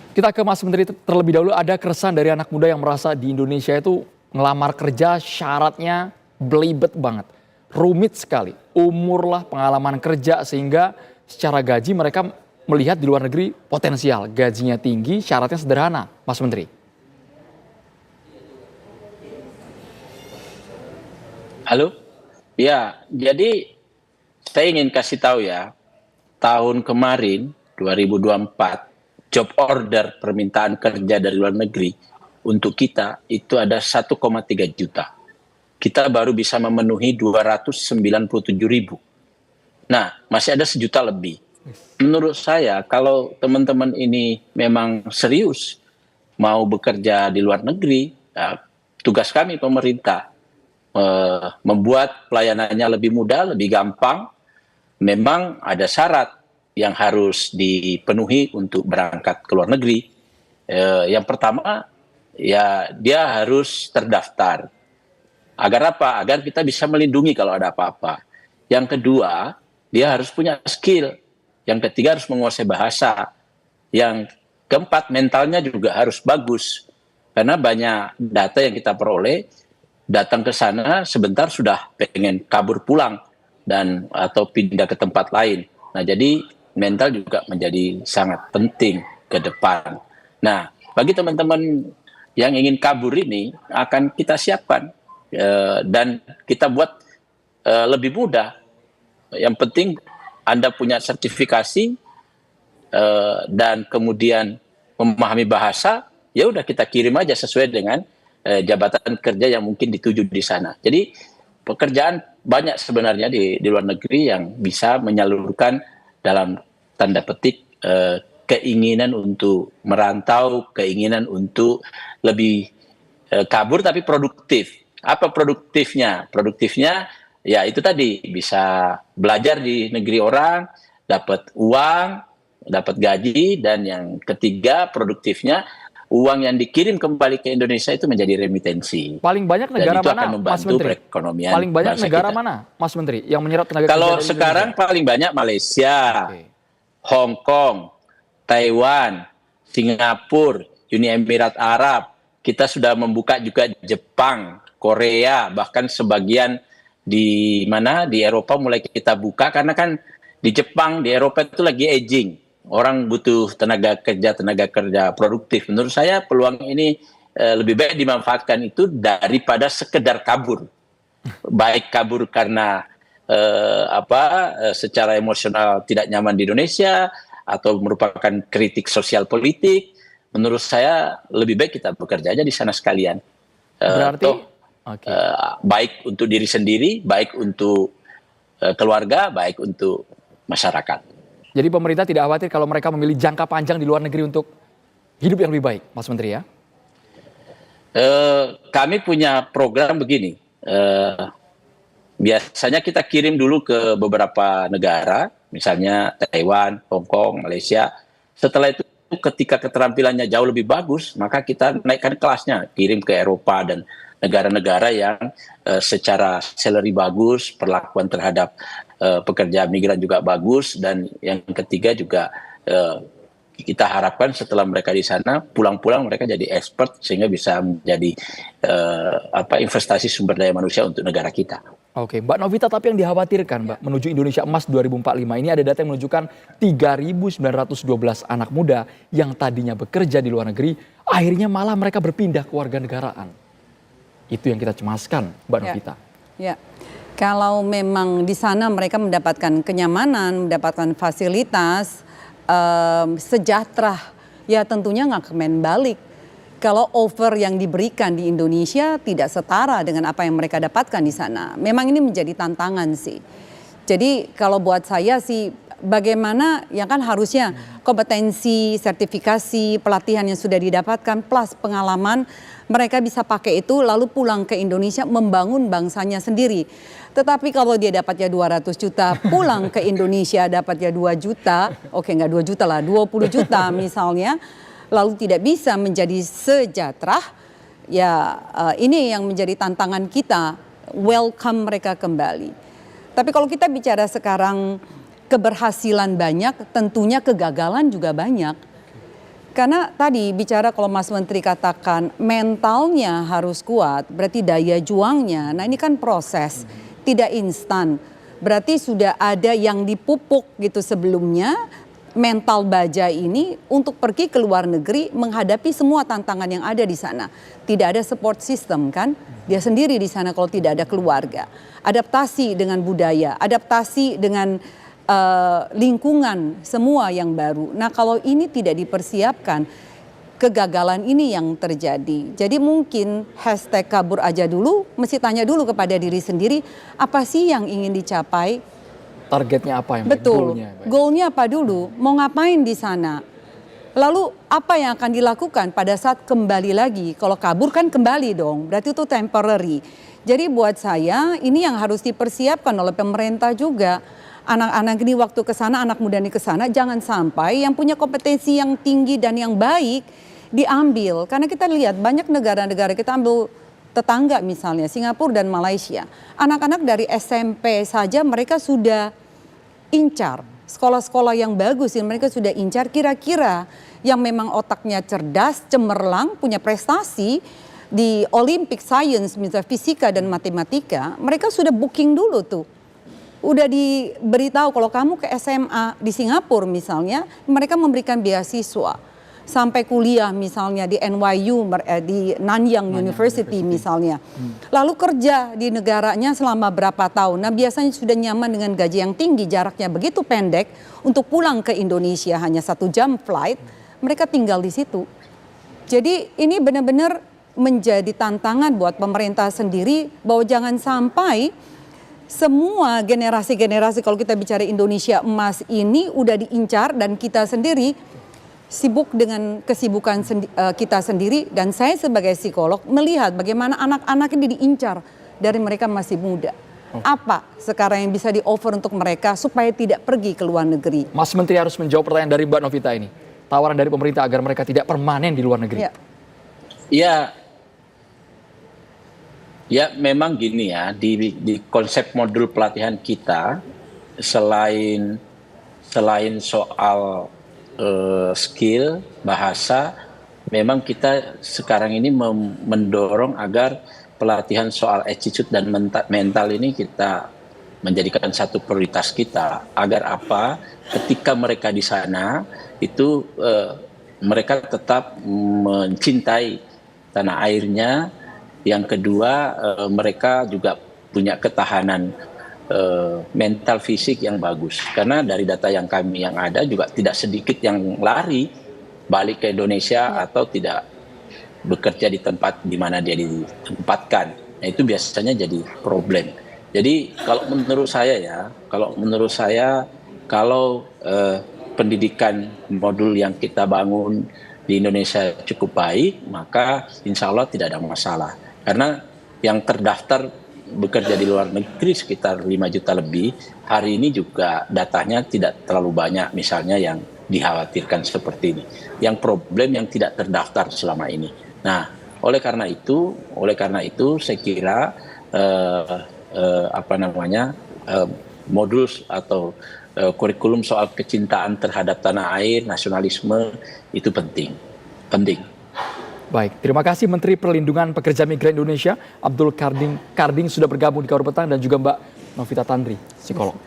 Kita ke Mas Menteri terlebih dahulu, ada keresahan dari anak muda yang merasa di Indonesia itu ngelamar kerja syaratnya belibet banget. Rumit sekali, umur lah pengalaman kerja sehingga secara gaji mereka melihat di luar negeri potensial. Gajinya tinggi, syaratnya sederhana, Mas Menteri. Halo? Ya, jadi saya ingin kasih tahu ya, tahun kemarin 2024 job order permintaan kerja dari luar negeri untuk kita itu ada 1,3 juta. Kita baru bisa memenuhi 297.000. Nah, masih ada sejuta lebih. Menurut saya kalau teman-teman ini memang serius mau bekerja di luar negeri, ya, tugas kami pemerintah membuat pelayanannya lebih mudah, lebih gampang. Memang ada syarat yang harus dipenuhi untuk berangkat ke luar negeri. Yang pertama, ya dia harus terdaftar. Agar apa? Agar kita bisa melindungi kalau ada apa-apa. Yang kedua, dia harus punya skill. Yang ketiga, harus menguasai bahasa. Yang keempat, mentalnya juga harus bagus. Karena banyak data yang kita peroleh, datang ke sana sebentar sudah pengen kabur pulang dan atau pindah ke tempat lain. Nah, jadi mental juga menjadi sangat penting ke depan. Nah, bagi teman-teman yang ingin kabur ini akan kita siapkan dan kita buat lebih mudah. Yang penting Anda punya sertifikasi dan kemudian memahami bahasa, ya udah kita kirim aja sesuai dengan jabatan kerja yang mungkin dituju di sana. Jadi pekerjaan banyak sebenarnya di luar negeri yang bisa menyalurkan dalam tanda petik keinginan untuk merantau, keinginan untuk lebih kabur tapi produktif. Apa produktifnya? Produktifnya ya itu tadi, bisa belajar di negeri orang, dapat uang, dapat gaji, dan yang ketiga produktifnya uang yang dikirim kembali ke Indonesia itu menjadi remitensi. Paling banyak negara dan itu mana, akan Mas membantu Menteri? perekonomian Paling banyak bangsa negara kita. mana, Mas Menteri, yang menyerap tenaga kerja Kalau dari sekarang Indonesia? paling banyak Malaysia, Oke. Hong Kong, Taiwan, Singapura, Uni Emirat Arab. Kita sudah membuka juga Jepang, Korea, bahkan sebagian di mana di Eropa mulai kita buka karena kan di Jepang, di Eropa itu lagi aging. Orang butuh tenaga kerja produktif. Menurut saya peluang ini lebih baik dimanfaatkan itu daripada sekedar kabur. Baik kabur karena secara emosional tidak nyaman di Indonesia atau merupakan kritik sosial politik. Menurut saya lebih baik kita bekerja aja di sana sekalian. Berarti, oke. Baik untuk diri sendiri, baik untuk keluarga, baik untuk masyarakat. Jadi pemerintah tidak khawatir kalau mereka memilih jangka panjang di luar negeri untuk hidup yang lebih baik, Mas Menteri ya? Kami punya program begini. Biasanya kita kirim dulu ke beberapa negara, misalnya Taiwan, Hong Kong, Malaysia. Setelah itu ketika keterampilannya jauh lebih bagus, maka kita naikkan kelasnya, kirim ke Eropa dan negara-negara yang secara salary bagus, perlakuan terhadap pekerja migran juga bagus, dan yang ketiga juga kita harapkan setelah mereka di sana pulang-pulang mereka jadi expert sehingga bisa menjadi investasi sumber daya manusia untuk negara kita. Oke, Mbak Novita, tapi yang dikhawatirkan, Mbak, menuju Indonesia Emas 2045 ini ada data yang menunjukkan 3.912 anak muda yang tadinya bekerja di luar negeri, akhirnya malah mereka berpindah ke warga negaraan. Itu yang kita cemaskan, Mbak Novita. Ya. Kalau memang di sana mereka mendapatkan kenyamanan, mendapatkan fasilitas, sejahtera, ya tentunya nggak kemen balik. Kalau offer yang diberikan di Indonesia tidak setara dengan apa yang mereka dapatkan di sana. Memang ini menjadi tantangan sih. Jadi kalau buat saya sih bagaimana ya kan harusnya kompetensi, sertifikasi, pelatihan yang sudah didapatkan plus pengalaman mereka bisa pakai itu lalu pulang ke Indonesia membangun bangsanya sendiri. Tetapi kalau dia dapatnya 200 juta, pulang ke Indonesia dapatnya 2 juta, oke nggak 2 juta lah, 20 juta misalnya, lalu tidak bisa menjadi sejahtera, ya ini yang menjadi tantangan kita, welcome mereka kembali. Tapi kalau kita bicara sekarang keberhasilan banyak, tentunya kegagalan juga banyak. Karena tadi bicara kalau Mas Menteri katakan mentalnya harus kuat, berarti daya juangnya. Nah ini kan proses, tidak instan. Berarti sudah ada yang dipupuk gitu sebelumnya, mental baja ini untuk pergi ke luar negeri menghadapi semua tantangan yang ada di sana. Tidak ada support system kan, dia sendiri di sana kalau tidak ada keluarga. Adaptasi dengan budaya, adaptasi dengan lingkungan semua yang baru. Nah kalau ini tidak dipersiapkan, kegagalan ini yang terjadi. Jadi mungkin hashtag kabur aja dulu, mesti tanya dulu kepada diri sendiri, apa sih yang ingin dicapai? Targetnya apa yang baik? Betul, Goalnya, baik. goalnya apa dulu, mau ngapain di sana? Lalu apa yang akan dilakukan pada saat kembali lagi? Kalau kabur kan kembali dong, berarti itu temporary. Jadi buat saya ini yang harus dipersiapkan oleh pemerintah juga. Anak-anak ini waktu ke sana, anak muda ini ke sana, jangan sampai yang punya kompetensi yang tinggi dan yang baik diambil. Karena kita lihat banyak negara-negara, kita ambil tetangga misalnya, Singapura dan Malaysia. Anak-anak dari SMP saja mereka sudah incar. Sekolah-sekolah yang bagus, mereka sudah incar kira-kira yang memang otaknya cerdas, cemerlang, punya prestasi di Olympic Science, misalnya fisika dan matematika, mereka sudah booking dulu tuh. Udah diberitahu kalau kamu ke SMA di Singapura misalnya, mereka memberikan beasiswa sampai kuliah misalnya di NYU, di Nanyang University misalnya. Lalu kerja di negaranya selama berapa tahun. Nah biasanya sudah nyaman dengan gaji yang tinggi, jaraknya begitu pendek. Untuk pulang ke Indonesia hanya 1 jam flight, mereka tinggal di situ. Jadi ini benar-benar menjadi tantangan buat pemerintah sendiri bahwa jangan sampai semua generasi-generasi, kalau kita bicara Indonesia emas ini udah diincar dan kita sendiri sibuk dengan kesibukan kita sendiri. Dan saya sebagai psikolog melihat bagaimana anak-anak ini diincar dari mereka masih muda. Apa sekarang yang bisa di-offer untuk mereka supaya tidak pergi ke luar negeri? Mas Menteri harus menjawab pertanyaan dari Mbak Novita ini. Tawaran dari pemerintah agar mereka tidak permanen di luar negeri. Ya memang gini ya, di konsep modul pelatihan kita selain soal skill bahasa, memang kita sekarang ini mendorong agar pelatihan soal attitude dan mental ini kita menjadikan satu prioritas kita, agar apa, ketika mereka di sana itu mereka tetap mencintai tanah airnya. Yang kedua, mereka juga punya ketahanan mental fisik yang bagus. Karena dari data yang ada juga tidak sedikit yang lari balik ke Indonesia atau tidak bekerja di tempat di mana dia ditempatkan. Nah, itu biasanya jadi problem. Jadi kalau menurut saya kalau pendidikan modul yang kita bangun di Indonesia cukup baik, maka insya Allah tidak ada masalah. Karena yang terdaftar bekerja di luar negeri sekitar 5 juta lebih, hari ini juga datanya tidak terlalu banyak misalnya yang dikhawatirkan seperti ini. Yang problem yang tidak terdaftar selama ini. Nah, oleh karena itu saya kira modul atau kurikulum soal kecintaan terhadap tanah air, nasionalisme itu penting. Baik, terima kasih Menteri Perlindungan Pekerja Migran Indonesia Abdul Karding sudah bergabung di Kabar Petang, dan juga Mbak Novita Tandri, psikolog.